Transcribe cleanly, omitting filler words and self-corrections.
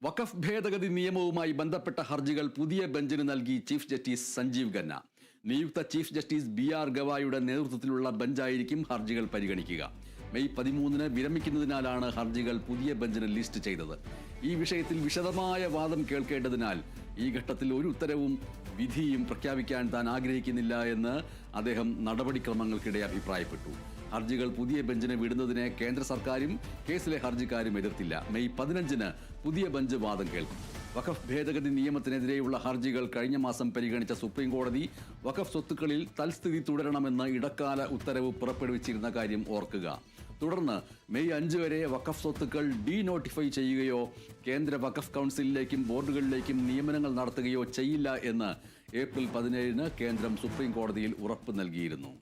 വഖഫ് ഭേദഗതി നിയമവുമായി ബന്ധപ്പെട്ട ഹർജികൾ പുതിയ ബെഞ്ചിന് നൽകി ചീഫ് ജസ്റ്റിസ് സഞ്ജീവ് ഖന്ന. നിയുക്ത ചീഫ് ജസ്റ്റിസ് BR ഗവായിയുടെ നേതൃത്വത്തിലുള്ള ബെഞ്ചായിരിക്കും ഹർജികൾ പരിഗണിക്കുക. മെയ് 13 വിരമിക്കുന്നതിനാലാണ് ഹർജികൾ പുതിയ ബെഞ്ചിന് ലിസ്റ്റ് ചെയ്തത്. ഈ വിഷയത്തിൽ വിശദമായ വാദം കേൾക്കേണ്ടതിനാൽ ഈ ഘട്ടത്തിൽ ഒരു ഉത്തരവും വിധിയും പ്രഖ്യാപിക്കാൻ താൻ ആഗ്രഹിക്കുന്നില്ല എന്ന് അദ്ദേഹം നടപടിക്രമങ്ങൾക്കിടെ അഭിപ്രായപ്പെട്ടു. ഹർജികൾ പുതിയ ബെഞ്ചിന് വിടുന്നതിനെ കേന്ദ്ര സർക്കാരും കേസിലെ ഹർജിക്കാരും എതിർത്തില്ല. മെയ് 15 പുതിയ ബെഞ്ച് വാദം കേൾക്കും. വഖഫ് ഭേദഗതി നിയമത്തിനെതിരെയുള്ള ഹർജികൾ കഴിഞ്ഞ മാസം പരിഗണിച്ച സുപ്രീം കോടതി വഖഫ് സ്വത്തുക്കളിൽ തൽസ്ഥിതി തുടരണമെന്ന് ഇടക്കാല ഉത്തരവ് പുറപ്പെടുവിച്ചിരുന്ന കാര്യം ഓർക്കുക. തുടർന്ന് മെയ് 5 വരെ വഖഫ് സ്വത്തുക്കൾ ഡീനോട്ടിഫൈ ചെയ്യുകയോ കേന്ദ്ര വഖഫ് കൗൺസിലിലേക്കും ബോർഡുകളിലേക്കും നിയമനങ്ങൾ നടത്തുകയോ ചെയ്യില്ല എന്ന് ഏപ്രിൽ 17 കേന്ദ്രം സുപ്രീം കോടതിയിൽ ഉറപ്പ് നൽകിയിരുന്നു.